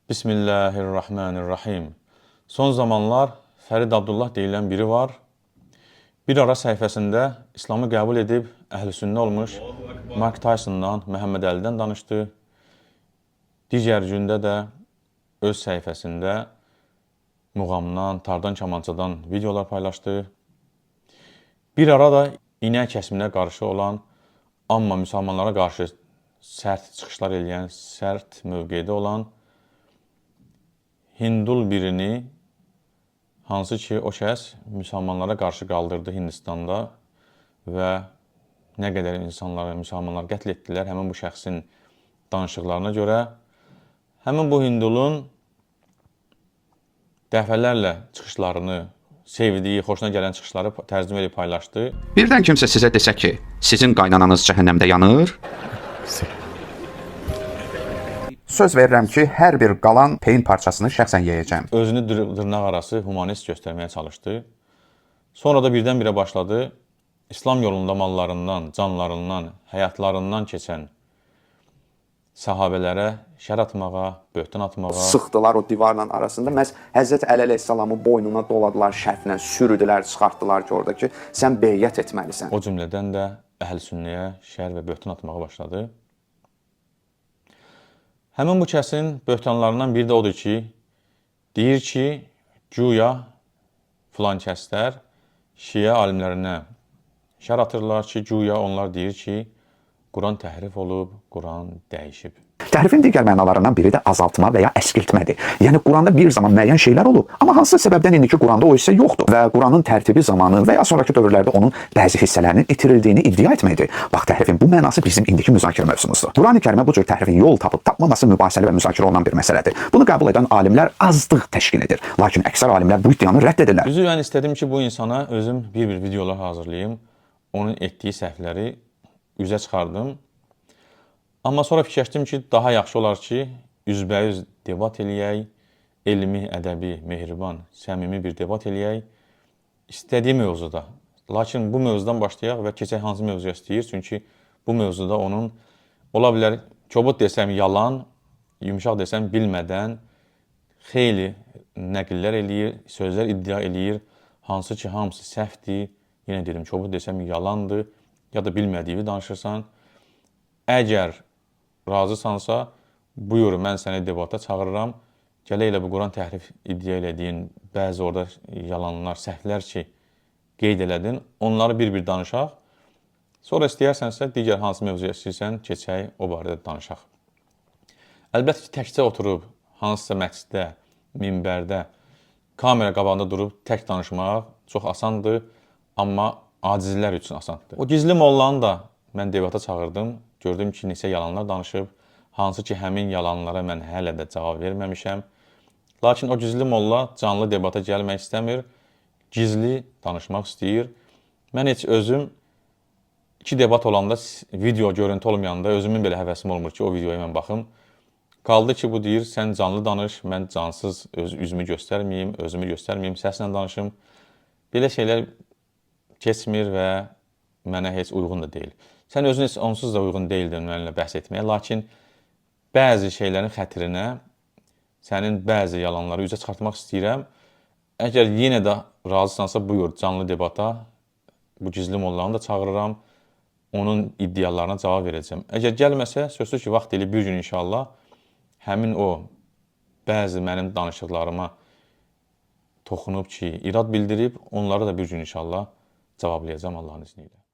Bismillahirrahmanirrahim. Son zamanlar Fərid Abdullah deyilən biri var. Bir ara səhifəsində İslamı qəbul edib əhl-i-sünnə olmuş Mike Tysondan, Məhəmməd Əlidən danışdı. Digər gündə də öz səhifəsində muğamdan, tardan, kamançadan videolar paylaşdı. Bir ara da inək kəsiminə qarşı olan, amma müsəlmanlara qarşı sərt çıxışlar eləyən, sərt mövqedə olan Hindul birini, hansı ki o şəxs müsəlmanlara qarşı qaldırdı Hindistanda və nə qədər müsəlmanlar qətl etdilər həmin bu şəxsin danışıqlarına görə. Həmin bu Hindulun dəfələrlə çıxışlarını, sevdiyi, xoşuna gələn çıxışları tərcümə edib paylaşdı. Birdən kimsə sizə desə ki, sizin qaynananız cəhənnəmdə yanır, söz verirəm ki, hər bir qalan peyin parçasını şəxsən yeyəcəm. Özünü dırnaq arası humanist göstərməyə çalışdı. Sonra da birdən-birə başladı. İslam yolunda mallarından, canlarından, həyatlarından keçən sahabələrə şər atmağa, böhtan atmağa. Sıxdılar o divarla arasında. Məhz Həzrət Əli əleyhissalamı boynuna doladılar, şərflə sürüdülər, çıxartdılar ki, oradakı sən beyyət etməlisən. O cümlədən də əhl-sünnəyə şər və böhtan atmağa başladı. Həmin bu kəsin böhtanlarından biri də odur ki, deyir ki, güya filan kəslər şiə alimlərinə şər atırlar ki, güya onlar deyir ki, Quran təhrif olub, Quran dəyişib. Təhrifin digər mənalarından biri də azaltma və ya əskiltmədir. Yəni Quranda bir zaman müəyyən şeylər olub, amma hansı səbəbdən indiki Quranda o hissə yoxdur və Quranın tərtibi zamanı və ya sonraki dövrlərdə onun bəzi hissələrinin itirildiyini iddia etməkdir. Bax, təhrifin bu mənası bizim indiki müzakirə mövzumuzdur. Qurani Kərimə bu cür təhrifin yol tapıb tapmaması mübahisəli və müzakirə olunan bir məsələdir. Bunu qəbul edən alimlər azdıq təşkil edir, lakin əksər alimlər bu iddianı rədd edirlər. Düzü mən istədim ki, bu insana özüm bir videolar hazırlayım, onun etdiyi səhvləri üzə çıxardım. Amma sonra fikirləşdim ki, daha yaxşı olar ki, üzbəyüz debat eləyək, elmi, ədəbi, mehriban, səmimi bir debat eləyək, istədiyi mövzuda. Lakin bu mövzudan başlayaq və keçək hansı mövzuya istəyir, çünki bu mövzuda onun, ola bilər, kobud desəm yalan, yumuşaq desəm bilmədən, xeyli nəqillər eləyir, sözlər iddia eləyir, hansı ki, hamısı səhvdir, yenə dedim, kobud desəm yalandır, ya da bilmədiyini danışırsan. Əgər razısansa, buyur, mən səni debata çağırıram. Gələ elə bu Quran təhrif iddia elədiyin bəzi orada yalanlar, səhvlər ki, qeyd elədin, onları bir-bir danışaq. Sonra istəyirsənsə, digər hansı mövzuya istəyirsən, keçək, o barədə danışaq. Əlbəttə ki, təkcə oturub, hansısa məsciddə, minbərdə, kamera qabağında durub tək danışmaq çox asandır, amma acizlər üçün asandır. O gizli mollanı da mən debata çağırdım. Gördüm ki, neçə yalanlar danışıb, hansı ki, həmin yalanlara mən hələ də cavab verməmişəm. Lakin o gizli molla canlı debata gəlmək istəmir, gizli danışmaq istəyir. Mən heç özüm iki debat olanda, video görüntü olmayanda özümün belə həvəsim olmur ki, o videoya mən baxım. Qaldı ki, bu deyir, sən canlı danış, mən cansız üzümü göstərməyim, özümü göstərməyim, səslə danışım. Belə şeylər keçmir və mənə heç uyğun da deyil. Sən özün heç onsuz da uyğun deyildin mənimlə bəhs etməyə, lakin bəzi şeylərin xətrinə sənin bəzi yalanları üzə çıxartmaq istəyirəm. Əgər yenə də razısansa, buyur, canlı debata bu gizli mollanı da çağırıram, onun iddialarına cavab verəcəm. Əgər gəlməsə, sözsüz ki, vaxt eləyib bir gün inşallah həmin o bəzi mənim danışıqlarıma toxunub ki, irad bildirib, onları da bir gün inşallah cavablayacağım Allahın izniyle.